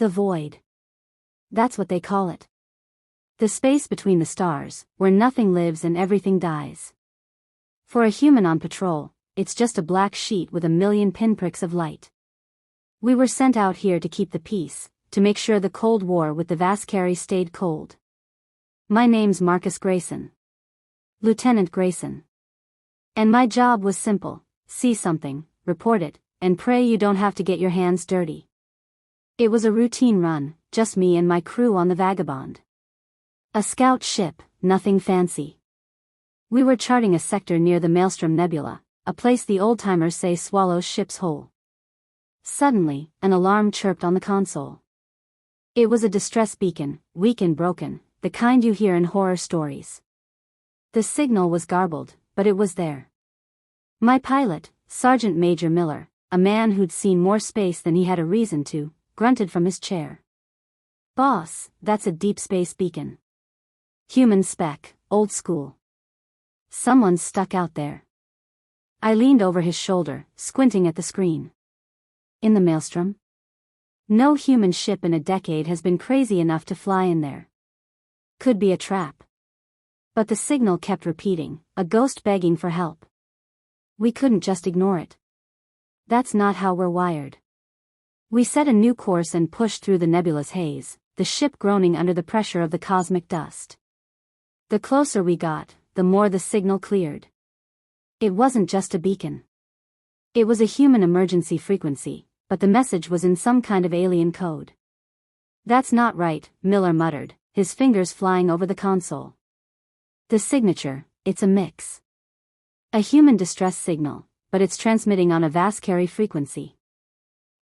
The void. That's what they call it. The space between the stars, where nothing lives and everything dies. For a human on patrol, it's just a black sheet with a million pinpricks of light. We were sent out here to keep the peace, to make sure the Cold War with the HFYSci stayed cold. My name's Marcus Grayson. Lieutenant Grayson. And my job was simple: see something, report it, and pray you don't have to get your hands dirty. It was a routine run, just me and my crew on the Vagabond. A scout ship, nothing fancy. We were charting a sector near the Maelstrom Nebula, a place the old-timers say swallows ships whole. Suddenly, an alarm chirped on the console. It was a distress beacon, weak and broken, the kind you hear in horror stories. The signal was garbled, but it was there. My pilot, Sergeant Major Miller, a man who'd seen more space than he had a reason to, grunted from his chair. "Boss, that's a deep space beacon. Human spec, old school. Someone's stuck out there." I leaned over his shoulder, squinting at the screen. In the Maelstrom? No human ship in a decade has been crazy enough to fly in there. Could be a trap. But the signal kept repeating, a ghost begging for help. We couldn't just ignore it. That's not how we're wired. We set a new course and pushed through the nebulous haze, the ship groaning under the pressure of the cosmic dust. The closer we got, the more the signal cleared. It wasn't just a beacon. It was a human emergency frequency, but the message was in some kind of alien code. "That's not right," Miller muttered, his fingers flying over the console. "The signature, it's a mix. A human distress signal, but it's transmitting on a HFYSci frequency."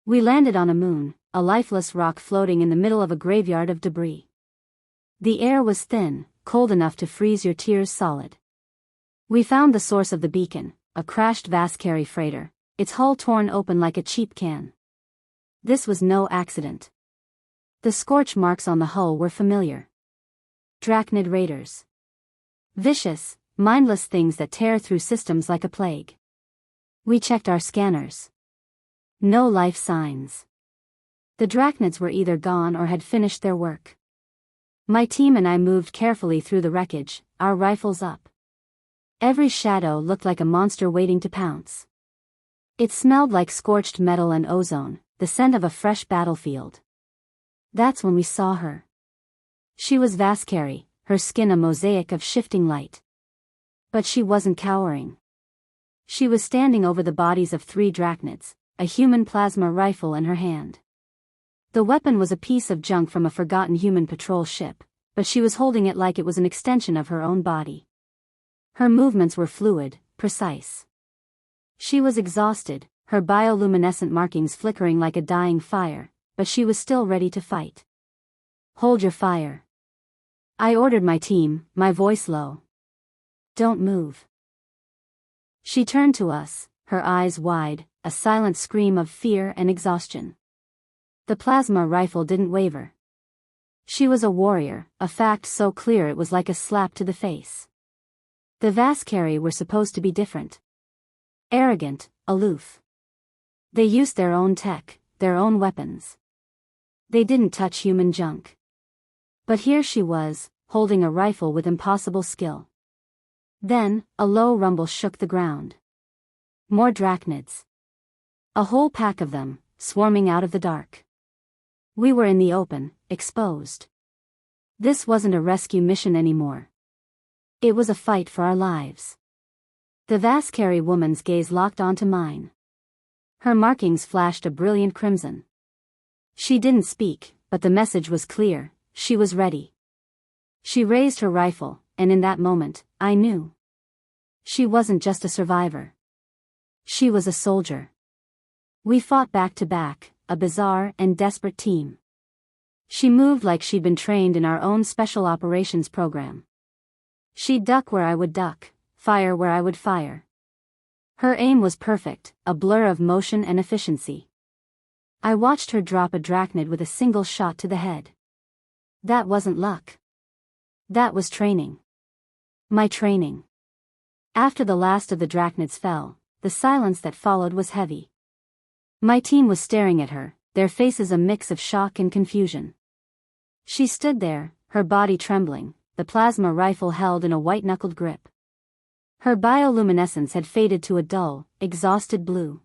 We landed on a moon, a lifeless rock floating in the middle of a graveyard of debris. The air was thin, cold enough to freeze your tears solid. We found the source of the beacon, a crashed HFYSci freighter, its hull torn open like a cheap can. This was no accident. The scorch marks on the hull were familiar. Drachnid raiders. Vicious, mindless things that tear through systems like a plague. We checked our scanners. No life signs. The Drachnids were either gone or had finished their work. My team and I moved carefully through the wreckage, our rifles up. Every shadow looked like a monster waiting to pounce. It smelled like scorched metal and ozone, the scent of a fresh battlefield. That's when we saw her. She was HFYSci, her skin a mosaic of shifting light. But she wasn't cowering. She was standing over the bodies of 3 Drachnids, a human plasma rifle in her hand. The weapon was a piece of junk from a forgotten human patrol ship, but she was holding it like it was an extension of her own body. Her movements were fluid, precise. She was exhausted, her bioluminescent markings flickering like a dying fire, but she was still ready to fight. "Hold your fire," I ordered my team, my voice low. "Don't move." She turned to us, her eyes wide, a silent scream of fear and exhaustion. The plasma rifle didn't waver. She was a warrior, a fact so clear it was like a slap to the face. The HFYSci were supposed to be different. Arrogant, aloof. They used their own tech, their own weapons. They didn't touch human junk. But here she was, holding a rifle with impossible skill. Then, a low rumble shook the ground. More Drachnids. A whole pack of them, swarming out of the dark. We were in the open, exposed. This wasn't a rescue mission anymore. It was a fight for our lives. The HFYSci woman's gaze locked onto mine. Her markings flashed a brilliant crimson. She didn't speak, but the message was clear: she was ready. She raised her rifle, and in that moment, I knew. She wasn't just a survivor. She was a soldier. We fought back to back, a bizarre and desperate team. She moved like she'd been trained in our own special operations program. She'd duck where I would duck, fire where I would fire. Her aim was perfect, a blur of motion and efficiency. I watched her drop a Drachnid with a single shot to the head. That wasn't luck. That was training. My training. After the last of the Drachnids fell, the silence that followed was heavy. My team was staring at her, their faces a mix of shock and confusion. She stood there, her body trembling, the plasma rifle held in a white-knuckled grip. Her bioluminescence had faded to a dull, exhausted blue.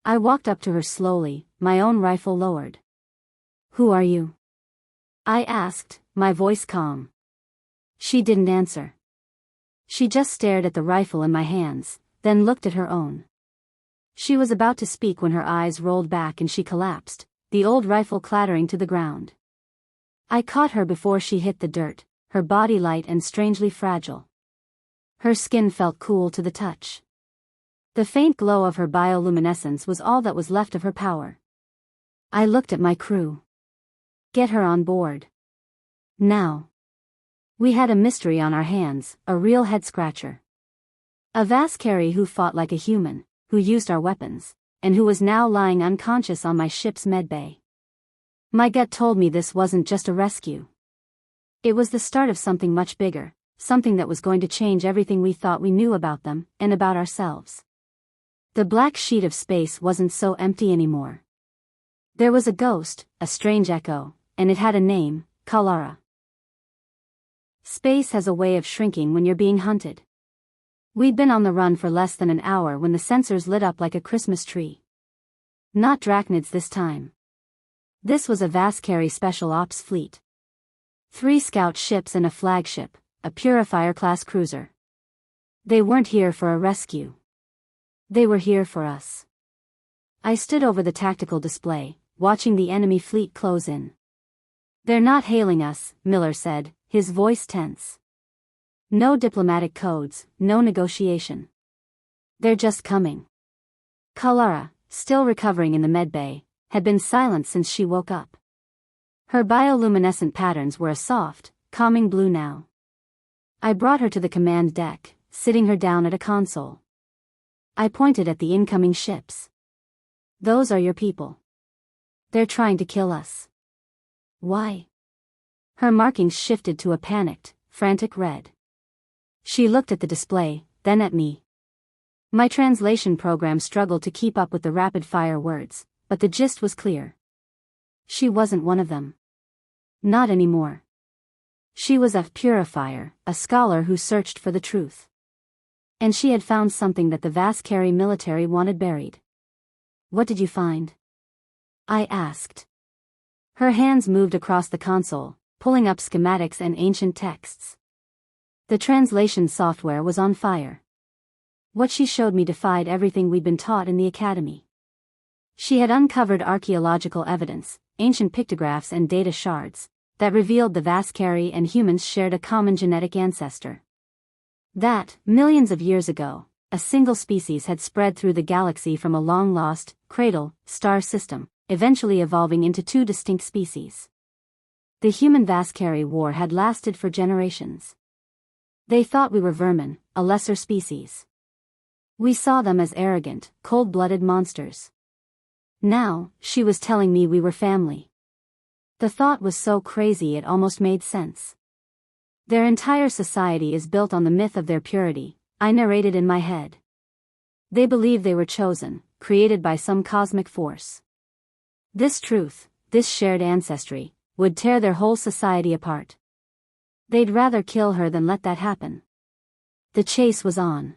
I walked up to her slowly, my own rifle lowered. "Who are you?" I asked, my voice calm. She didn't answer. She just stared at the rifle in my hands, then looked at her own. She was about to speak when her eyes rolled back and she collapsed, the old rifle clattering to the ground. I caught her before she hit the dirt, her body light and strangely fragile. Her skin felt cool to the touch. The faint glow of her bioluminescence was all that was left of her power. I looked at my crew. Get her on board. Now. We had a mystery on our hands, a real head-scratcher. A HFYSci who fought like a human, who used our weapons, and who was now lying unconscious on my ship's medbay. My gut told me this wasn't just a rescue. It was the start of something much bigger, something that was going to change everything we thought we knew about them, and about ourselves. The black sheet of space wasn't so empty anymore. There was a ghost, a strange echo, and it had a name, Kalara. Space has a way of shrinking when you're being hunted. We'd been on the run for less than an hour when the sensors lit up like a Christmas tree. Not drachnids this time. This was a HFYSci special ops fleet. 3 scout ships and a flagship, a Purifier-class cruiser. They weren't here for a rescue. They were here for us. I stood over the tactical display, watching the enemy fleet close in. "They're not hailing us," Miller said, his voice tense. "No diplomatic codes, no negotiation. They're just coming." Kalara, still recovering in the medbay, had been silent since she woke up. Her bioluminescent patterns were a soft, calming blue now. I brought her to the command deck, sitting her down at a console. I pointed at the incoming ships. "Those are your people. They're trying to kill us." "Why?" Her markings shifted to a panicked, frantic red. She looked at the display, then at me. My translation program struggled to keep up with the rapid-fire words, but the gist was clear. She wasn't one of them. Not anymore. She was a purifier, a scholar who searched for the truth. And she had found something that the HFYSci military wanted buried. "What did you find?" I asked. Her hands moved across the console, pulling up schematics and ancient texts. The translation software was on fire. What she showed me defied everything we'd been taught in the academy. She had uncovered archaeological evidence, ancient pictographs and data shards, that revealed the HFYSci and humans shared a common genetic ancestor. That, millions of years ago, a single species had spread through the galaxy from a long-lost, cradle, star system, eventually evolving into 2 distinct species. The human HFYSci war had lasted for generations. They thought we were vermin, a lesser species. We saw them as arrogant, cold-blooded monsters. Now, she was telling me we were family. The thought was so crazy it almost made sense. Their entire society is built on the myth of their purity, I narrated in my head. They believe they were chosen, created by some cosmic force. This truth, this shared ancestry, would tear their whole society apart. They'd rather kill her than let that happen. The chase was on.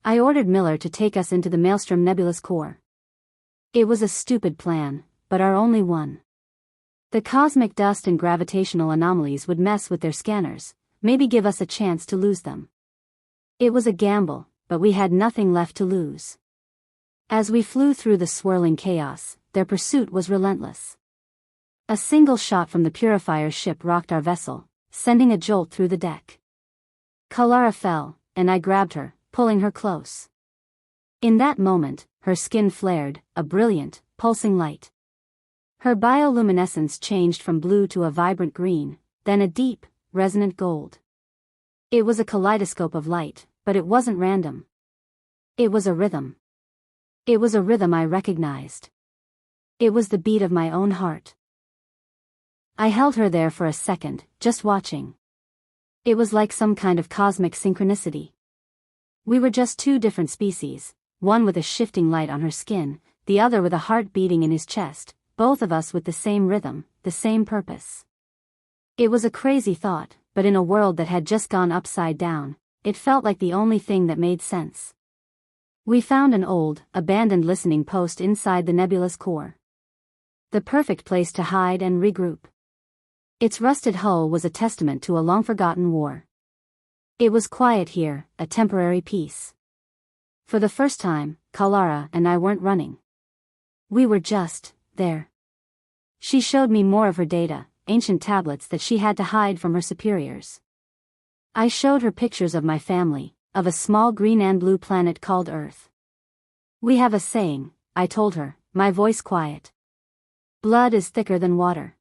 I ordered Miller to take us into the Maelstrom Nebula's core. It was a stupid plan, but our only one. The cosmic dust and gravitational anomalies would mess with their scanners, maybe give us a chance to lose them. It was a gamble, but we had nothing left to lose. As we flew through the swirling chaos, their pursuit was relentless. A single shot from the Purifier's ship rocked our vessel, sending a jolt through the deck. Kalara fell, and I grabbed her, pulling her close. In that moment, her skin flared, a brilliant, pulsing light. Her bioluminescence changed from blue to a vibrant green, then a deep, resonant gold. It was a kaleidoscope of light, but it wasn't random. It was a rhythm. It was a rhythm I recognized. It was the beat of my own heart. I held her there for a second, just watching. It was like some kind of cosmic synchronicity. We were just 2 different species, one with a shifting light on her skin, the other with a heart beating in his chest, both of us with the same rhythm, the same purpose. It was a crazy thought, but in a world that had just gone upside down, it felt like the only thing that made sense. We found an old, abandoned listening post inside the nebula's core. The perfect place to hide and regroup. Its rusted hull was a testament to a long-forgotten war. It was quiet here, a temporary peace. For the first time, Kalara and I weren't running. We were just there. She showed me more of her data, ancient tablets that she had to hide from her superiors. I showed her pictures of my family, of a small green and blue planet called Earth. We have a saying, I told her, my voice quiet. Blood is thicker than water.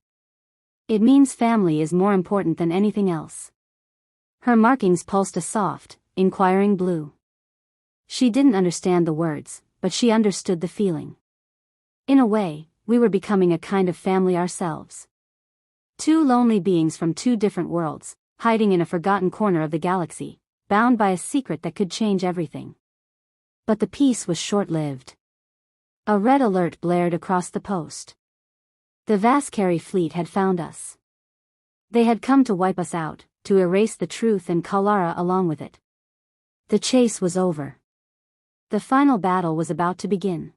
It means family is more important than anything else. Her markings pulsed a soft, inquiring blue. She didn't understand the words, but she understood the feeling. In a way, we were becoming a kind of family ourselves. Two lonely beings from two different worlds, hiding in a forgotten corner of the galaxy, bound by a secret that could change everything. But the peace was short-lived. A red alert blared across the post. The Vascari fleet had found us. They had come to wipe us out, to erase the truth and Kalara along with it. The chase was over. The final battle was about to begin.